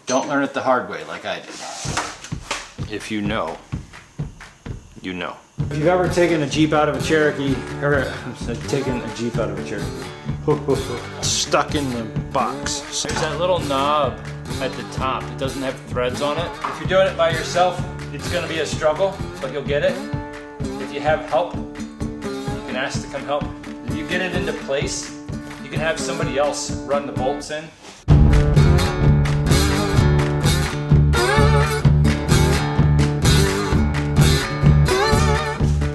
Don't learn it the hard way like I did. If you know, you know. If you've ever taken a Jeep out of a Cherokee, or taken a Jeep out of a Cherokee, stuck in the box. There's that little knob at the top. It doesn't have threads on it. If you're doing it by yourself, it's gonna be a struggle, but you'll get it. If you have help, you can ask to come help. If you get it into place, you can have somebody else run the bolts in.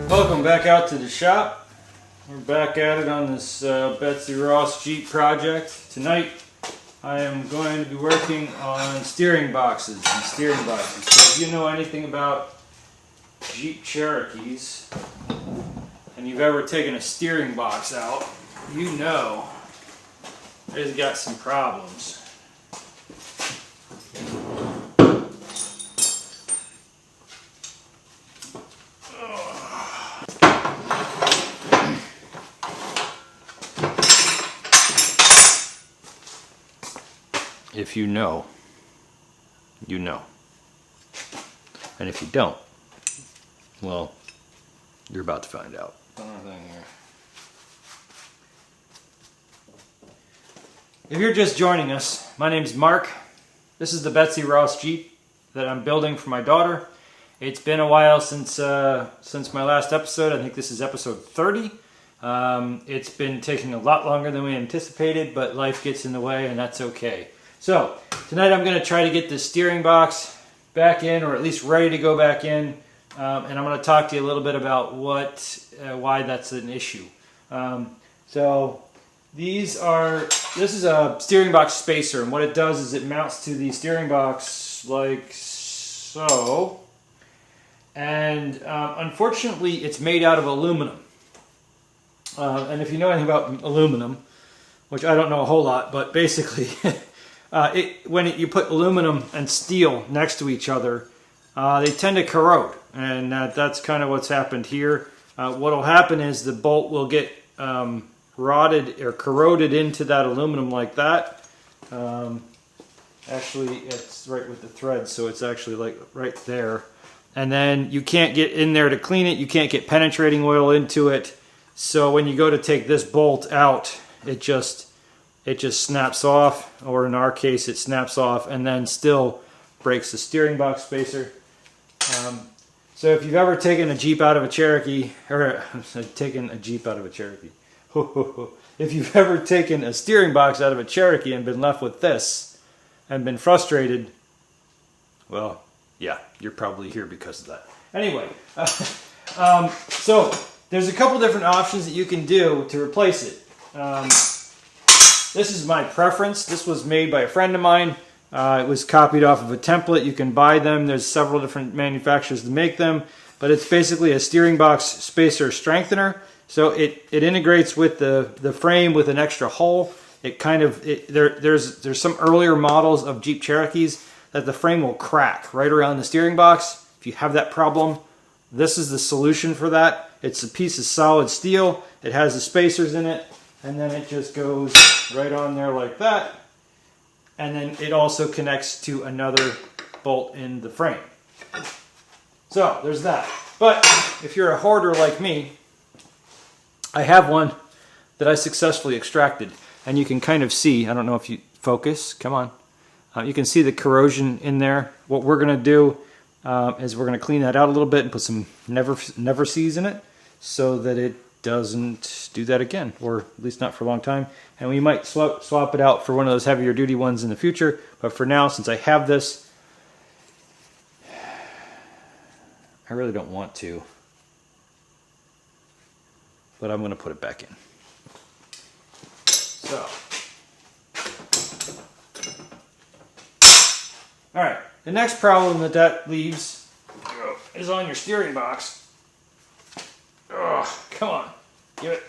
Welcome back out to the shop. We're back at it on this Betsy Ross Jeep project. Tonight I am going to be working on steering boxes and steering boxes. So if you know anything about Jeep Cherokees and you've ever taken a steering box out, you know it's got some problems. If you know, you know. And if you don't, well, you're about to find out. If you're just joining us, my name's Mark. This is the Betsy Ross Jeep that I'm building for my daughter. It's been a while since my last episode. I think this is episode 30. It's been taking a lot longer than we anticipated, but life gets in the way and that's okay. So, tonight I'm going to try to get the steering box back in, or at least ready to go back in, and I'm going to talk to you a little bit about why that's an issue. So, this is a steering box spacer, and what it does is it mounts to the steering box like so, and unfortunately it's made out of aluminum. And if you know anything about aluminum, which I don't know a whole lot, but basically... when you put aluminum and steel next to each other, they tend to corrode, and that's kind of what's happened here. What will happen is the bolt will get rotted or corroded into that aluminum like that. Actually, it's right with the thread, so it's actually like right there. And then you can't get in there to clean it. You can't get penetrating oil into it. So when you go to take this bolt out, it just snaps off, or in our case it snaps off and then still breaks the steering box spacer. So if you've ever taken a Jeep out of a Cherokee, or taken a Jeep out of a Cherokee, if you've ever taken a steering box out of a Cherokee and been left with this and been frustrated, well, yeah, you're probably here because of that. Anyway, so there's a couple different options that you can do to replace it. This is my preference. This was made by a friend of mine. It was copied off of a template. You can buy them. There's several different manufacturers that make them, but it's basically a steering box spacer strengthener. So it integrates with the frame with an extra hole. There's some earlier models of Jeep Cherokees that the frame will crack right around the steering box. If you have that problem, this is the solution for that. It's a piece of solid steel. It has the spacers in it, and then it just goes right on there like that, and then it also connects to another bolt in the frame. So there's that. But if you're a hoarder like me, I have one that I successfully extracted, and you can kind of see, I don't know if you focus, come on, you can see the corrosion in there. What we're going to do is we're going to clean that out a little bit and put some Never Seas in it so that it doesn't do that again, or at least not for a long time. And we might swap it out for one of those heavier duty ones in the future, but for now, since I have this, I really don't want to, but I'm going to put it back in. So, alright, the next problem that leaves is on your steering box. Oh, come on. Give it.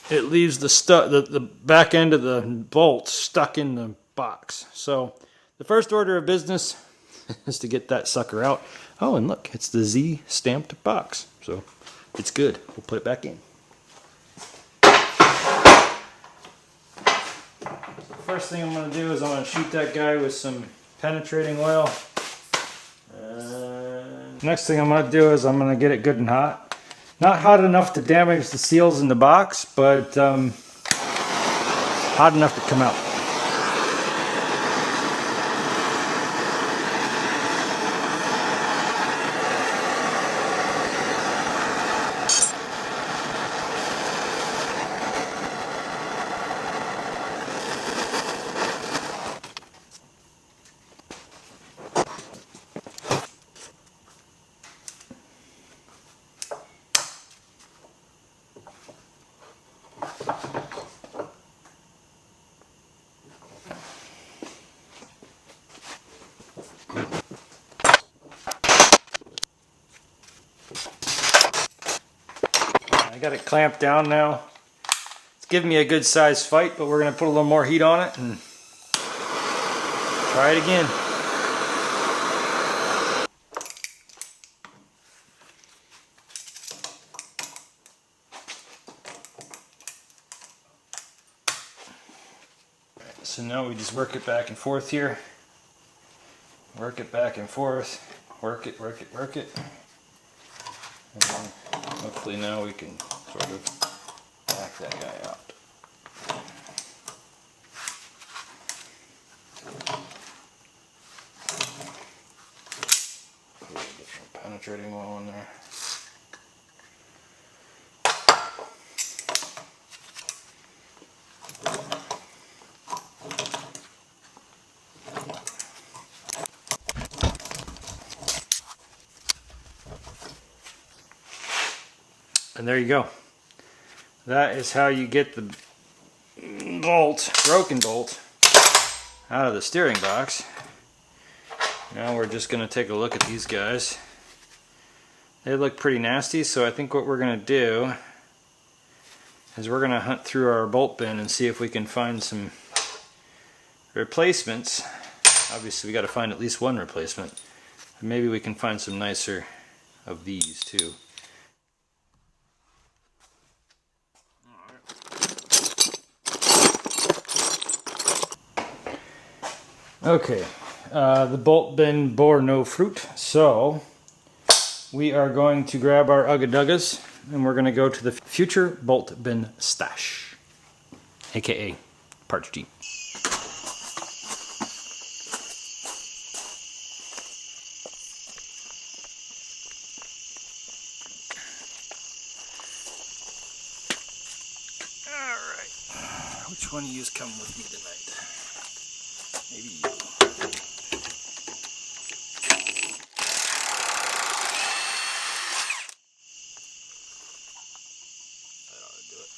It leaves the back end of the bolt stuck in the box. So the first order of business is to get that sucker out. Oh, and look, it's the Z stamped box. So it's good. We'll put it back in. first thing I'm going to do is I'm going to shoot that guy with some penetrating oil. Next thing I'm going to do is I'm going to get it good and hot. Not hot enough to damage the seals in the box, but hot enough to come out. I got it clamped down now. It's giving me a good sized fight, but we're going to put a little more heat on it and try it again. So now we just work it back and forth here. Work it back and forth. Work it, work it, work it. And then hopefully now we can sort of back that guy out. Put a little bit of penetrating oil in there. And there you go. That is how you get the bolt, broken bolt, out of the steering box. Now we're just going to take a look at these guys. They look pretty nasty, so I think what we're going to do is we're going to hunt through our bolt bin and see if we can find some replacements. Obviously we got to find at least one replacement. Maybe we can find some nicer of these too. Okay, the bolt bin bore no fruit, so we are going to grab our Ugga Duggas and we're going to go to the future bolt bin stash, aka Parts Jeep. Alright, which one of you is coming with me tonight? Maybe you. That ought to do it.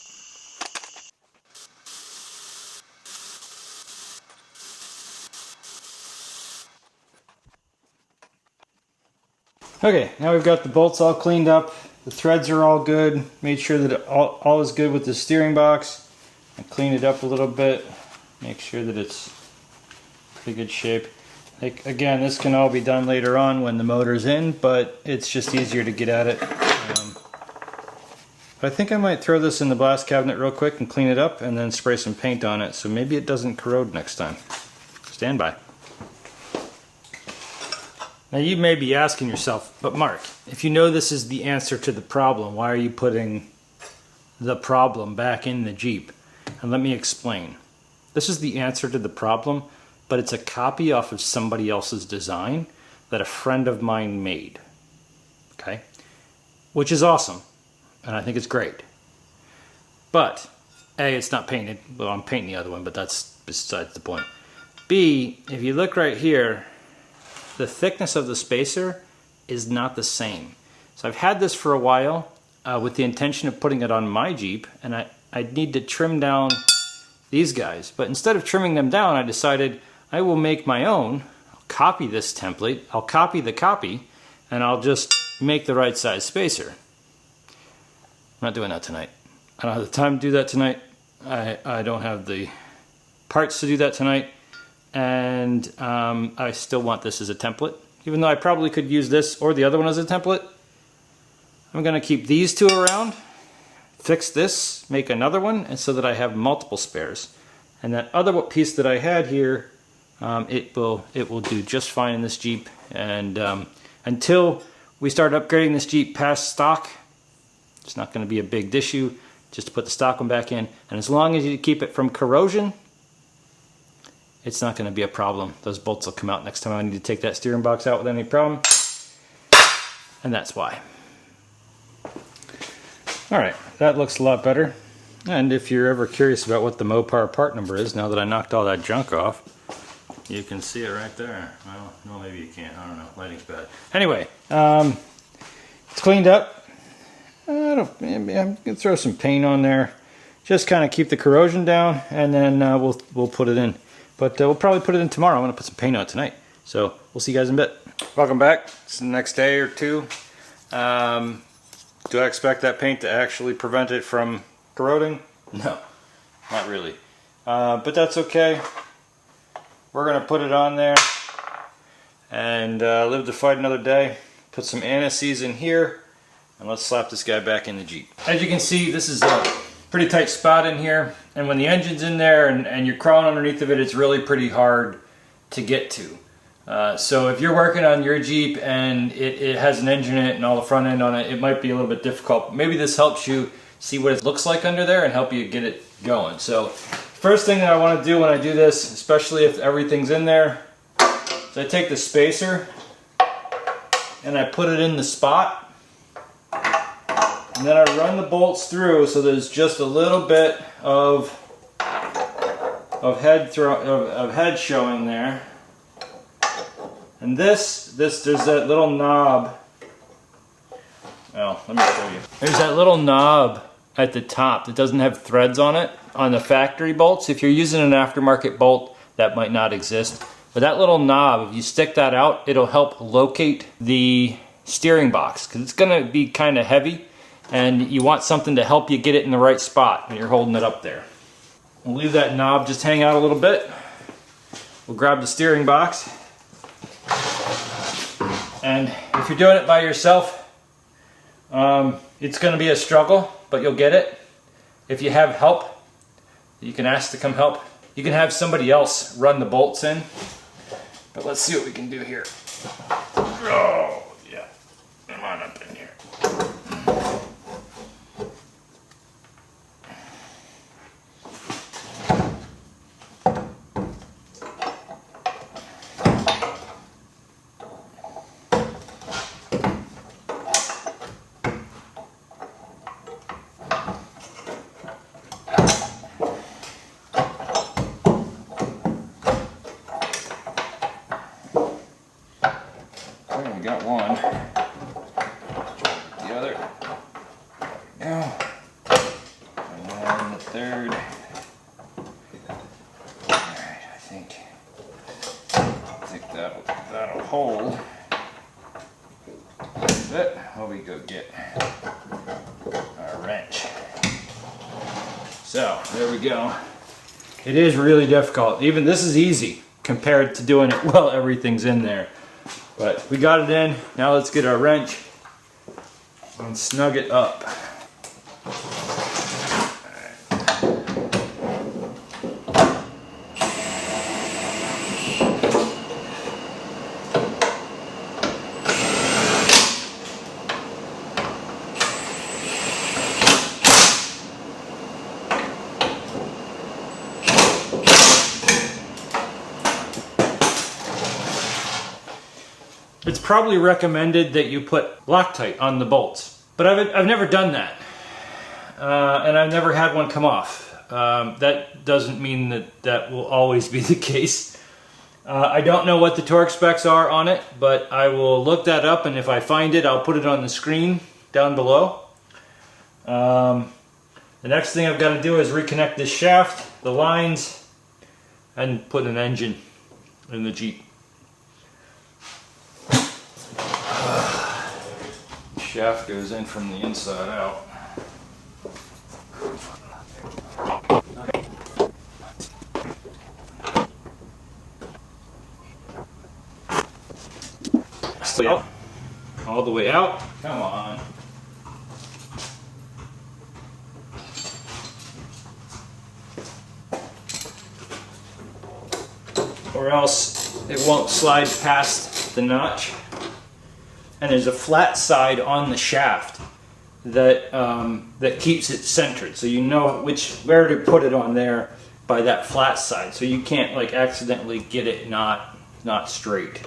Okay, now we've got the bolts all cleaned up. The threads are all good. Made sure that all is good with the steering box. I cleaned it up a little bit. Make sure that it's pretty good shape. Like, again, this can all be done later on when the motor's in, but it's just easier to get at it. But I think I might throw this in the blast cabinet real quick and clean it up and then spray some paint on it so maybe it doesn't corrode next time. Stand by. Now you may be asking yourself, but Mark, if you know this is the answer to the problem, why are you putting the problem back in the Jeep? And let me explain. This is the answer to the problem, but it's a copy off of somebody else's design that a friend of mine made. Okay? Which is awesome, and I think it's great. But, A, it's not painted. Well, I'm painting the other one, but that's besides the point. B, if you look right here, the thickness of the spacer is not the same. So I've had this for a while with the intention of putting it on my Jeep, and I need to trim down these guys. But instead of trimming them down, I decided I will make my own. I'll copy this template, I'll copy the copy, and I'll just make the right size spacer. I'm not doing that tonight. I don't have the time to do that tonight. I don't have the parts to do that tonight. And I still want this as a template. Even though I probably could use this or the other one as a template. I'm going to keep these two around, fix this, make another one, and so that I have multiple spares. And that other piece that I had here, it will do just fine in this Jeep. And until we start upgrading this Jeep past stock, it's not going to be a big issue just to put the stock one back in. And as long as you keep it from corrosion, it's not going to be a problem. Those bolts will come out next time I need to take that steering box out with any problem. And that's why. Alright, that looks a lot better. And if you're ever curious about what the Mopar part number is, now that I knocked all that junk off, you can see it right there. Well, no, maybe you can't. I don't know. Lighting's bad. Anyway, it's cleaned up. I'm going to throw some paint on there. Just kind of keep the corrosion down, and then we'll put it in. But we'll probably put it in tomorrow. I'm going to put some paint on it tonight. So we'll see you guys in a bit. Welcome back. It's the next day or two. Do I expect that paint to actually prevent it from corroding? No, not really. But that's okay. We're going to put it on there and live to fight another day. Put some anise in here, and let's slap this guy back in the Jeep. As you can see, this is a pretty tight spot in here, and when the engine's in there and you're crawling underneath of it, it's really pretty hard to get to. So if you're working on your Jeep and it has an engine in it and all the front end on it, it might be a little bit difficult. Maybe this helps you see what it looks like under there and help you get it going. So first thing that I want to do when I do this, especially if everything's in there, is I take the spacer and I put it in the spot. And then I run the bolts through so there's just a little bit of head showing there. And there's that little knob. Well, let me show you. There's that little knob at the top that doesn't have threads on it on the factory bolts. If you're using an aftermarket bolt, that might not exist. But that little knob, if you stick that out, it'll help locate the steering box because it's going to be kind of heavy. And you want something to help you get it in the right spot when you're holding it up there. We'll leave that knob just hang out a little bit. We'll grab the steering box. And if you're doing it by yourself, it's going to be a struggle, but you'll get it. If you have help, you can ask to come help. You can have somebody else run the bolts in. But let's see what we can do here. Oh, yeah. Come on up in here. We got one. The other. There we go. And then the third. Alright, I think that'll hold. That's it. While we go get our wrench. So, there we go. It is really difficult. Even this is easy compared to doing it while everything's in there. But we got it in. Now let's get our wrench and snug it up. It's probably recommended that you put Loctite on the bolts, but I've never done that, and I've never had one come off. That doesn't mean that will always be the case. I don't know what the torque specs are on it, but I will look that up, and if I find it, I'll put it on the screen down below. The next thing I've got to do is reconnect this shaft, the lines, and put an engine in the Jeep. Shaft goes in from the inside out. Still all the way out. Come on. or else it won't slide past the notch. And there's a flat side on the shaft that that keeps it centered, so you know where to put it on there by that flat side, so you can't like accidentally get it not straight.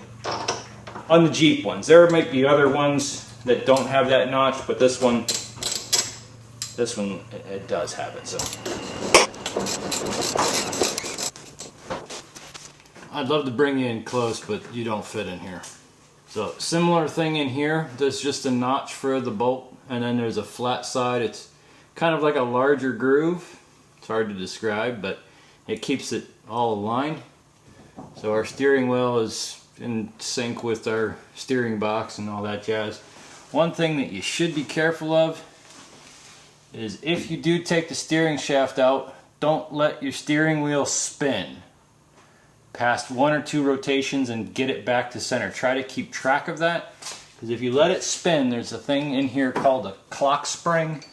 On the Jeep ones, there might be other ones that don't have that notch, but this one it does have it. So I'd love to bring you in close, but you don't fit in here. So similar thing in here, there's just a notch for the bolt, and then there's a flat side. It's kind of like a larger groove. It's hard to describe, but it keeps it all aligned. So our steering wheel is in sync with our steering box and all that jazz. One thing that you should be careful of is if you do take the steering shaft out, don't let your steering wheel spin past 1 or 2 rotations and get it back to center. Try to keep track of that, because if you let it spin, there's a thing in here called a clock spring.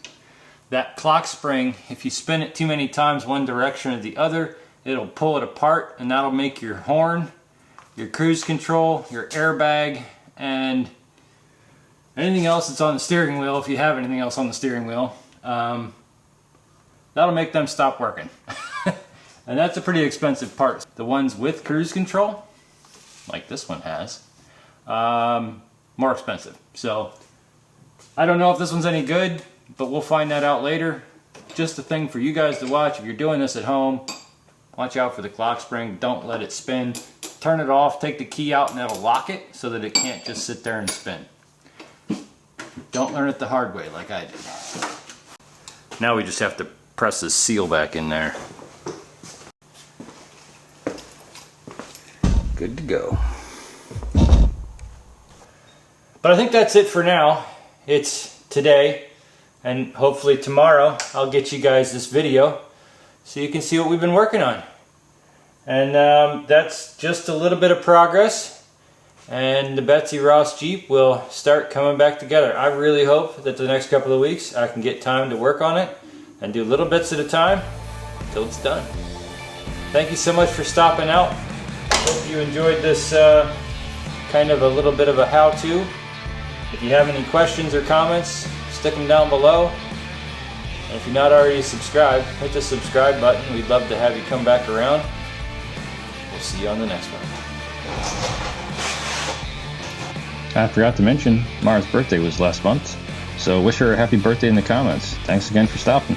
That clock spring, if you spin it too many times one direction or the other, it'll pull it apart, and that'll make your horn, your cruise control, your airbag, and anything else that's on the steering wheel, if you have anything else on the steering wheel, that'll make them stop working. And that's a pretty expensive part. The ones with cruise control, like this one has, more expensive. So I don't know if this one's any good, but we'll find that out later. Just a thing for you guys to watch. If you're doing this at home, watch out for the clock spring. Don't let it spin. Turn it off, take the key out, and that'll lock it so that it can't just sit there and spin. Don't learn it the hard way like I did. Now we just have to press this seal back in there. Good to go. But I think that's it for now. It's today, and hopefully tomorrow I'll get you guys this video so you can see what we've been working on. And that's just a little bit of progress, and the Betsy Ross Jeep will start coming back together. I really hope that the next couple of weeks I can get time to work on it and do little bits at a time until it's done. Thank you so much for stopping out. Hope you enjoyed this kind of a little bit of a how-to. If you have any questions or comments, stick them down below. And if you're not already subscribed, hit the subscribe button. We'd love to have you come back around. We'll see you on the next one. I forgot to mention, Mara's birthday was last month, so wish her a happy birthday in the comments. Thanks again for stopping.